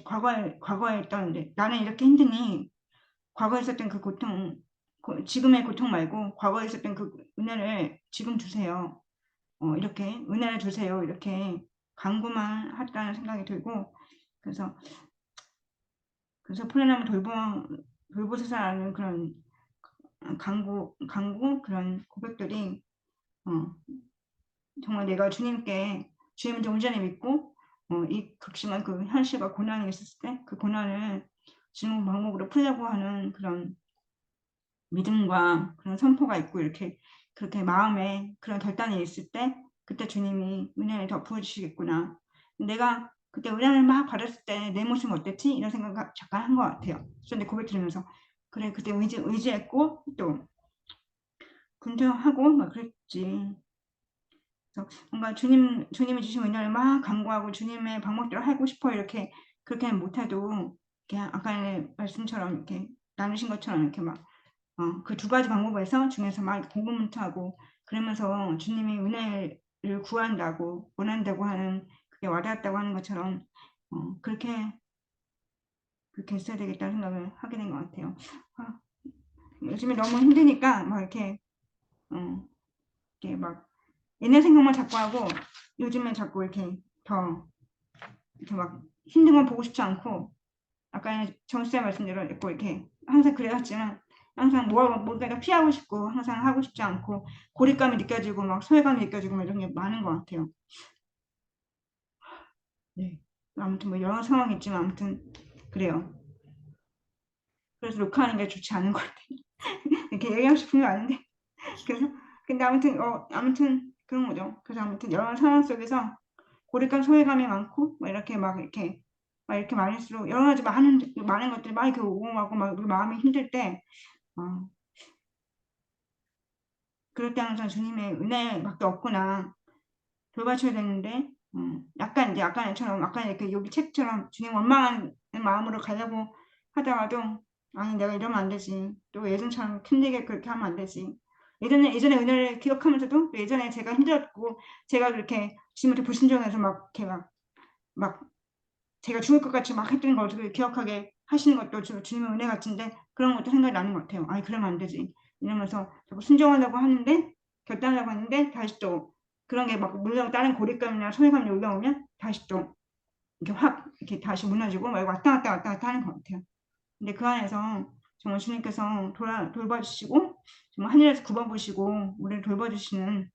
[SPEAKER 1] 과거에 있던 이제 나는 이렇게 힘드니 과거에 있었던 그 고통 지금의 고통 말고 과거에 있었던 그 은혜를 지금 주세요. 이렇게 은혜를 주세요. 이렇게 간구만 했다는 생각이 들고 그래서 풀어나면 돌보세요라는 그런 간구 그런 고백들이 정말 내가 주님께 주님을 좀 온전히 믿고 이 극심한 그 현실과 고난이 있었을 때 그 고난을 주님 방법으로 풀려고 하는 그런 믿음과 그런 선포가 있고 이렇게 그렇게 마음에 그런 결단이 있을 때 그때 주님이 은혜를 덮어 주시겠구나. 내가 그때 은혜를 막 받았을 때 내 모습은 어땠지? 이런 생각을 잠깐 한 것 같아요. 그런데 고백 들으면서 그래 그때 의지했고 또 군대하고 막 그랬지. 그래서 뭔가 주님이 주신 은혜를 막 간구하고 주님의 방법대로 하고 싶어 이렇게 그렇게는 못해도 이렇게 아까 말씀처럼 이렇게 나누신 것처럼 이렇게 막 그 두 가지 방법에서 중에서 막 고군분투하고 그러면서 주님이 은혜를 구한다고 원한다고 하는 그게 와닿았다고 하는 것처럼 그렇게 했어야 되겠다는 생각을 하게 된 것 같아요. 요즘에 너무 힘드니까 막 이렇게 막 옛날 생각만 자꾸 하고 요즘에 자꾸 이렇게 막 힘든 건 보고 싶지 않고 아까 정수님 말씀대로 이렇게 항상 그래왔지만 항상 뭔가 피하고 싶고 항상 하고 싶지 않고 고립감이 느껴지고 막 소외감이 느껴지고 막 이런 게 많은 것 같아요. 네. 아무튼 뭐 여러 상황이 있지만 아무튼 그래요. 그래서 녹화하는 게 좋지 않은 것 같아요. 이렇게 얘기하고 싶은 게 아닌데 그래서 근데 아무튼 그런 거죠. 그래서 아무튼 여러 상황 속에서 고립감, 소외감이 많고 이렇게 많을수록 여러 가지 많은 것들이 막 이렇게 오고 가고 막 우리 마음이 힘들 때 그럴 때 항상 주님의 은혜밖에 없구나. 돌봐줘야 되는데 약간 이제 아까처럼 이렇게 여기 책처럼 주님 원망하는 마음으로 가려고 하다가도 아니 내가 이러면 안 되지. 또 예전처럼 힘들게 그렇게 하면 안 되지. 예전에 은혜를 기억하면서도 예전에 제가 힘들었고 제가 그렇게 주님한테 불순종해서 막 이렇게 막 제가 죽을 것 같이 막 했던 걸 기억하게 하시는 것도 주님의 은혜 같은데 그런 것도 생각이 나는 것 같아요. 아니 그러면 안 되지. 이러면서 자꾸 순종하려고 하는데 결단하려고 하는데 다시 또 그런 게 막 물론 다른 고립감이나 소외감이 올라오면 다시 또 이렇게 확 이렇게 다시 무너지고 막 왔다 갔다 하는 것 같아요. 근데 그 안에서 정말 주님께서 돌봐주시고 정말 하늘에서 굽어보시고 우리를 돌봐주시는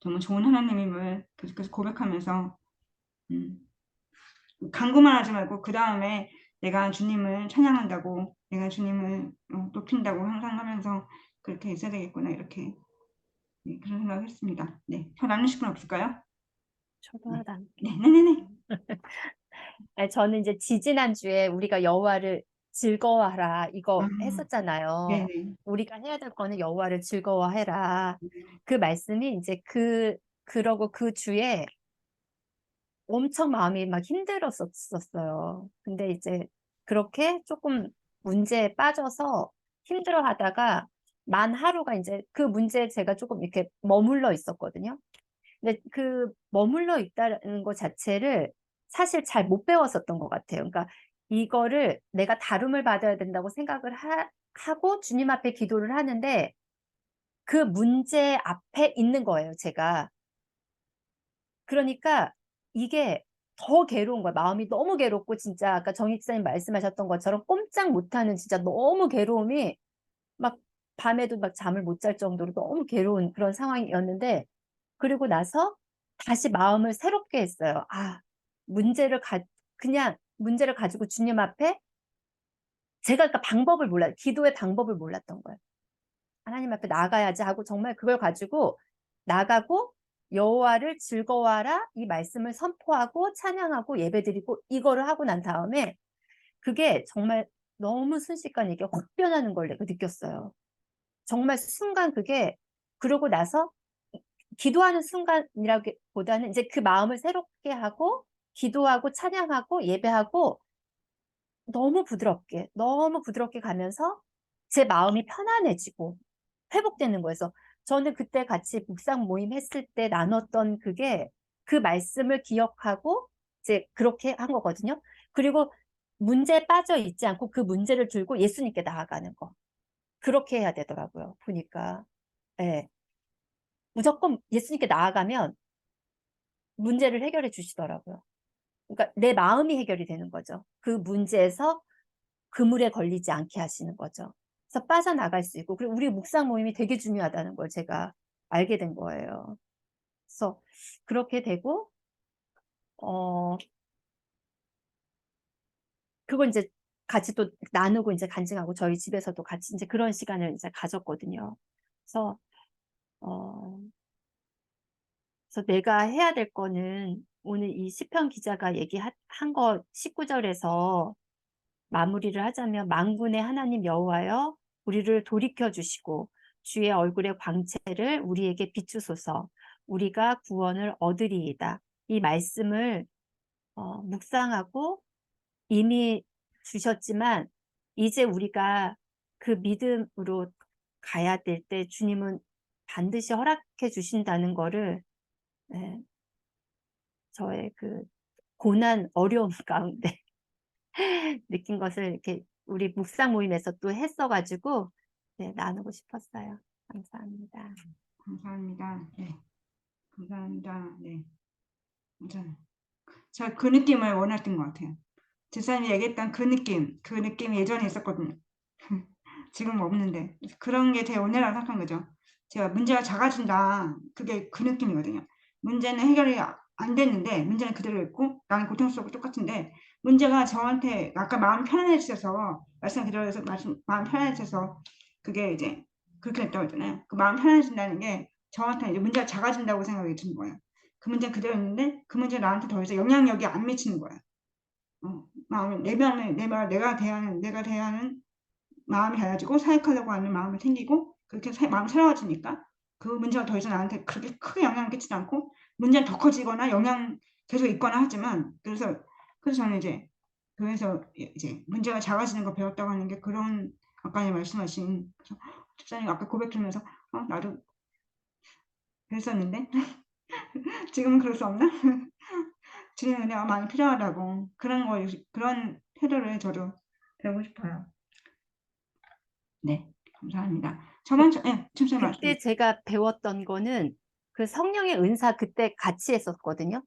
[SPEAKER 1] 정말 좋은 하나님임을 계속해서 고백하면서 간구만 하지 말고 그 다음에 내가 주님을 찬양한다고 내가 주님을 높인다고 항상 하면서 그렇게 있어야 되겠구나 이렇게 그런 생각을 했습니다. 네, 더 나누실 분 없을까요?
[SPEAKER 2] 저도 하나.
[SPEAKER 1] 네네네.
[SPEAKER 2] 저는 이제 지지난주에 우리가 여호와를 즐거워하라 이거 했었잖아요.
[SPEAKER 1] 네네.
[SPEAKER 2] 우리가 해야 될 거는 여호와를 즐거워해라. 그 말씀이 이제 그러고 그 주에 엄청 마음이 막 힘들었었어요. 근데 이제 그렇게 조금 문제에 빠져서 힘들어 하다가 만 하루가 이제 그 문제에 제가 조금 이렇게 머물러 있었거든요. 근데 그 머물러 있다는 것 자체를 사실 잘 못 배웠었던 것 같아요. 그러니까 이거를 내가 다룸을 받아야 된다고 생각을 하고 주님 앞에 기도를 하는데 그 문제 앞에 있는 거예요, 제가. 그러니까 이게 더 괴로운 거야. 마음이 너무 괴롭고 진짜 아까 정희 집사님 말씀하셨던 것처럼 꼼짝 못하는 진짜 너무 괴로움이 막 밤에도 막 잠을 못 잘 정도로 너무 괴로운 그런 상황이었는데 그리고 나서 다시 마음을 새롭게 했어요. 그냥 문제를 가지고 주님 앞에 제가 그러니까 방법을 몰라요. 기도의 방법을 몰랐던 거예요. 하나님 앞에 나가야지 하고 정말 그걸 가지고 나가고 여호와를 즐거워하라 이 말씀을 선포하고 찬양하고 예배드리고 이거를 하고 난 다음에 그게 정말 너무 순식간에 이게 확 변하는 걸 내가 느꼈어요. 정말 순간 그게 그러고 나서 기도하는 순간이라기보다는 이제 그 마음을 새롭게 하고 기도하고 찬양하고 예배하고 너무 부드럽게 가면서 제 마음이 편안해지고 회복되는 거예요. 그래서 저는 그때 같이 묵상 모임 했을 때 나눴던 그게 그 말씀을 기억하고 이제 그렇게 한 거거든요. 그리고 문제에 빠져 있지 않고 그 문제를 들고 예수님께 나아가는 거. 그렇게 해야 되더라고요. 보니까. 예. 무조건 예수님께 나아가면 문제를 해결해 주시더라고요. 그러니까 내 마음이 해결이 되는 거죠. 그 문제에서 그물에 걸리지 않게 하시는 거죠. 그래서 빠져나갈 수 있고, 그리고 우리 묵상 모임이 되게 중요하다는 걸 제가 알게 된 거예요. 그래서 그렇게 되고, 그걸 이제 같이 또 나누고 이제 간증하고 저희 집에서도 같이 이제 그런 시간을 이제 가졌거든요. 그래서, 그래서 내가 해야 될 거는 오늘 이 시편 기자가 얘기한 거 19절에서 마무리를 하자면 만군의 하나님 여호와여 우리를 돌이켜 주시고 주의 얼굴의 광채를 우리에게 비추소서 우리가 구원을 얻으리이다. 이 말씀을 묵상하고 이미 주셨지만 이제 우리가 그 믿음으로 가야 될 때 주님은 반드시 허락해 주신다는 거를 저의 그 고난 어려움 가운데 느낀 것을 이렇게 우리 묵상 모임에서 또 했어가지고 네, 나누고 싶었어요. 감사합니다.
[SPEAKER 1] 감사합니다. 네. 감사합니다. 네. 맞아요. 저 그 느낌을 원했던 것 같아요. 집사님이 얘기했던 그 느낌 예전에 있었거든요. 지금 없는데 그런 게 제 은혜라고 생각한 거죠. 제가 문제가 작아진다. 그게 그 느낌이거든요. 문제는 해결이 안 됐는데 문제는 그대로 있고 나는 고통스럽고 똑같은데 문제가 저한테 아까 마음이 편안해지셔서 말씀 그대로해서 마음 편안해져서 그게 이제 그렇게 됐다고 했잖아요. 그 마음 편안해진다는 게 저한테 이제 문제가 작아진다고 생각이 드는 거예요. 그 문제는 그대로 있는데 그 문제 나한테 더 이상 영향력이 안 미치는 거예요. 마음을 내가 대하는 마음이 달라지고 사역하려고 하는 마음이 생기고 그렇게 마음이 새로워지니까 그 문제가 더 이상 나한테 그렇게 크게 영향을 끼치지 않고 문제는 더 커지거나 영향 계속 있거나 하지만 그래서 저는 이제 그래서 이제 문제가 작아지는 걸 배웠다고 하는 게 그런 아까 말씀하신 집사님 아까 고백 들으면서 나도 그랬었는데 지금은 그럴 수 없나? 주님의 은혜가 많이 필요하다고 그런 태도를 저도 배우고 싶어요. 네, 감사합니다. 집사님 말씀.
[SPEAKER 2] 그때 제가 배웠던 거는 그 성령의 은사 그때 같이 했었거든요.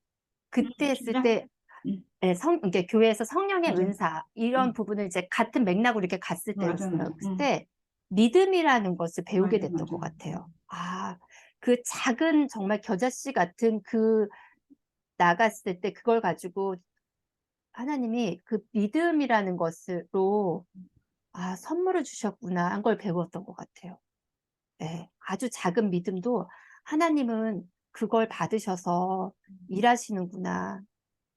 [SPEAKER 2] 그때 했을
[SPEAKER 1] 진짜?
[SPEAKER 2] 때 이게 교회에서 성령의
[SPEAKER 1] 맞아.
[SPEAKER 2] 은사 이런 부분을 이제 같은 맥락으로 이렇게 갔을
[SPEAKER 1] 맞아.
[SPEAKER 2] 때 믿음이라는 것을 배우게
[SPEAKER 1] 맞아,
[SPEAKER 2] 됐던
[SPEAKER 1] 맞아.
[SPEAKER 2] 것 같아요. 그 작은 정말 겨자씨 같은 그 나갔을 때 그걸 가지고 하나님이 그 믿음이라는 것으로 선물을 주셨구나 한 걸 배웠던 것 같아요. 네, 아주 작은 믿음도 하나님은 그걸 받으셔서 일하시는구나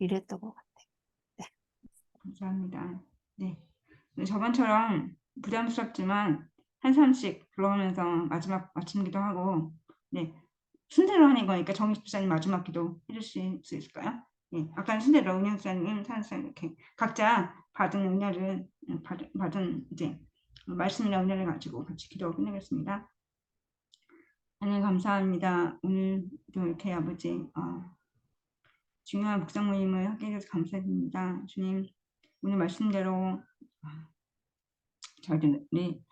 [SPEAKER 2] 이랬던 것 같아요.
[SPEAKER 1] 감사합니다. 네. 저번처럼 부담스럽지만 한 사람씩 불러오면서 마지막 마침 기도하고 네. 순서로 하는 거니까 정희 집사님 마지막 기도 해주실 수 있을까요? 네. 아까 순서로 은영 집사님, 찬 집사님 이렇게 각자 받은 은혜를 받은 이제 말씀이나 은혜를 가지고 같이 기도 끝내겠습니다. 하나님 감사합니다. 오늘도 이렇게 아버지 중요한 묵상 모임을 하게 해주셔서 감사드립니다. 주님 오늘 말씀대로 저희들이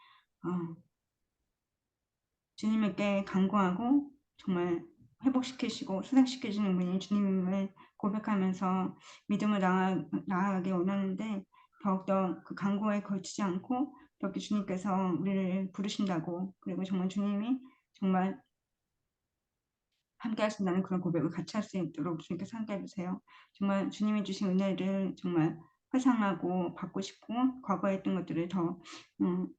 [SPEAKER 1] 주님께 간구하고 정말 회복시키시고 수색시키시는 분이 주님을 고백하면서 믿음을 나아가게 원하는데 더욱더 그 간구에 거치지 않고 더욱더 주님께서 우리를 부르신다고 그리고 정말 주님이 정말 함께 하신다는 그런 고백을 같이 할 수 있도록 주님께서 함께 해주세요. 정말 주님이 주신 은혜를 정말 회상하고 받고 싶고 과거에 했던 것들을 더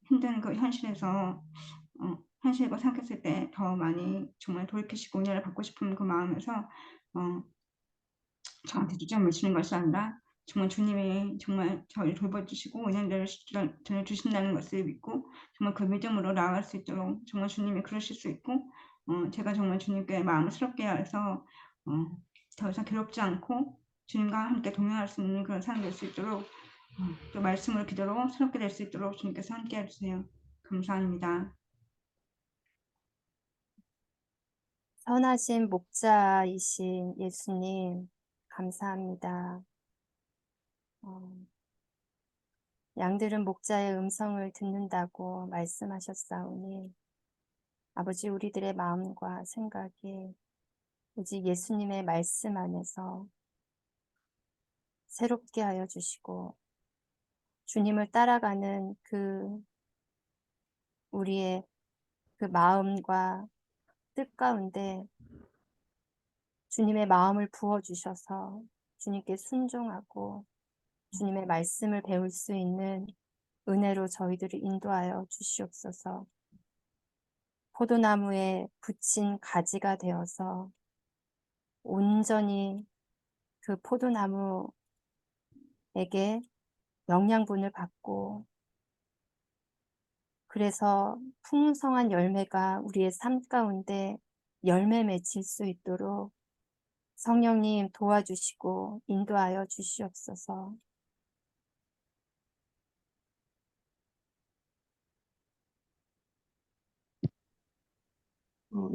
[SPEAKER 1] 힘든 그 현실에서 현실과 생각했을 때 더 많이 정말 돌이키시고 은혜를 받고 싶은 그 마음에서 저한테 주점을 주는 것이 아니라 정말 주님이 정말 저를 돌봐주시고 은혜를 주신다는 것을 믿고 정말 그 믿음으로 나아갈 수 있도록 정말 주님이 그러실 수 있고 제가 정말 주님께 마음을 새롭게 해서 더 이상 괴롭지 않고 주님과 함께 동행할 수 있는 그런 삶이 될 수 있도록 또 말씀으로 기도로 새롭게 될 수 있도록 주님께서 함께 해주세요. 감사합니다.
[SPEAKER 2] 선하신 목자이신 예수님, 감사합니다. 양들은 목자의 음성을 듣는다고 말씀하셨사오니 아버지 우리들의 마음과 생각이 오직 예수님의 말씀 안에서 새롭게 하여 주시고 주님을 따라가는 우리의 그 마음과 뜻 가운데 주님의 마음을 부어주셔서 주님께 순종하고 주님의 말씀을 배울 수 있는 은혜로 저희들을 인도하여 주시옵소서. 포도나무에 붙인 가지가 되어서 온전히 그 포도나무에게 영양분을 받고 그래서 풍성한 열매가 우리의 삶 가운데 열매 맺힐 수 있도록 성령님 도와주시고 인도하여 주시옵소서.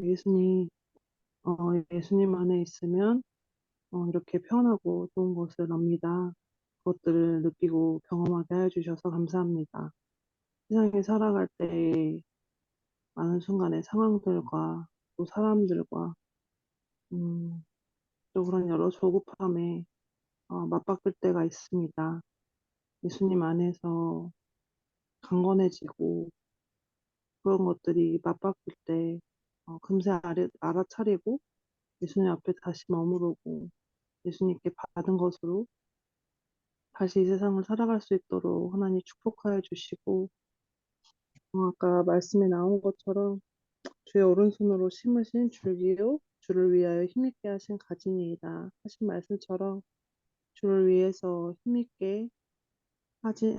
[SPEAKER 3] 예수님 안에 있으면 이렇게 편하고 좋은 것을 압니다. 그것들을 느끼고 경험하게 해주셔서 감사합니다. 세상에 살아갈 때 많은 순간의 상황들과 또 사람들과 또 그런 여러 조급함에 맞바꿀 때가 있습니다. 예수님 안에서 강건해지고 그런 것들이 맞바꿀 때 금세 알아차리고 예수님 앞에 다시 머무르고 예수님께 받은 것으로 다시 이 세상을 살아갈 수 있도록 하나님 축복하여 주시고 아까 말씀에 나온 것처럼 주의 오른손으로 심으신 줄기요 주를 위하여 힘있게 하신 가지니이다 하신 말씀처럼 주를 위해서 힘있게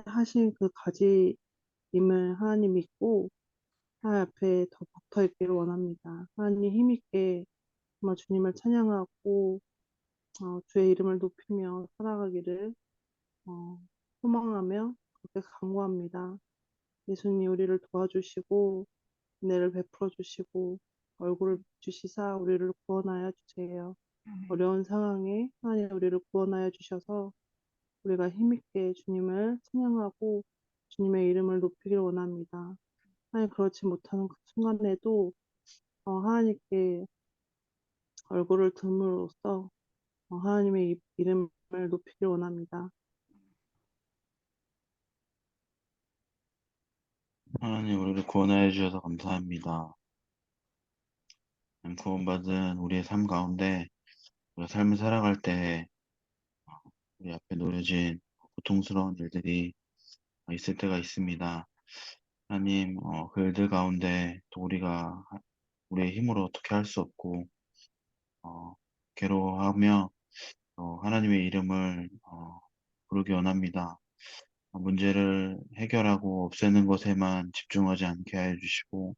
[SPEAKER 3] 하신 그 가지임을 하나님 믿고 하나님 앞에 더 붙어 있기를 원합니다. 하나님 힘있게 정말 주님을 찬양하고 주의 이름을 높이며 살아가기를 소망하며 그렇게 간구합니다. 예수님 우리를 도와주시고 은혜를 베풀어 주시고 얼굴을 주시사 우리를 구원하여 주세요. 어려운 상황에 하나님 우리를 구원하여 주셔서 우리가 힘있게 주님을 찬양하고 주님의 이름을 높이길 원합니다. 하나님 그렇지 못하는 그 순간에도 하나님께 얼굴을 듦으로써 하나님의 이름을 높이길 원합니다.
[SPEAKER 4] 하나님 우리를 구원하여 주셔서 감사합니다. 구원받은 우리의 삶 가운데 우리가 삶을 살아갈 때 우리 앞에 놓여진 고통스러운 일들이 있을 때가 있습니다. 하나님, 그 일들 가운데 또 우리가 우리의 힘으로 어떻게 할 수 없고 괴로워하며 하나님의 이름을 부르기 원합니다. 문제를 해결하고 없애는 것에만 집중하지 않게 하여 주시고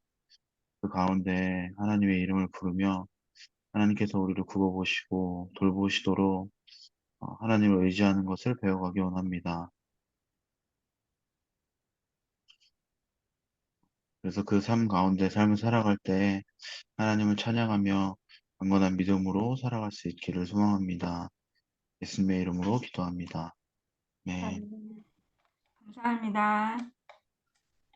[SPEAKER 4] 그 가운데 하나님의 이름을 부르며 하나님께서 우리를 굽어보시고 돌보시도록 하나님을 의지하는 것을 배워가기 원합니다. 그래서 그 삶 가운데 삶을 살아갈 때 하나님을 찬양하며 강건한 믿음으로 살아갈 수 있기를 소망합니다. 예수님의 이름으로 기도합니다. 네.
[SPEAKER 2] 아멘.
[SPEAKER 1] 감사합니다.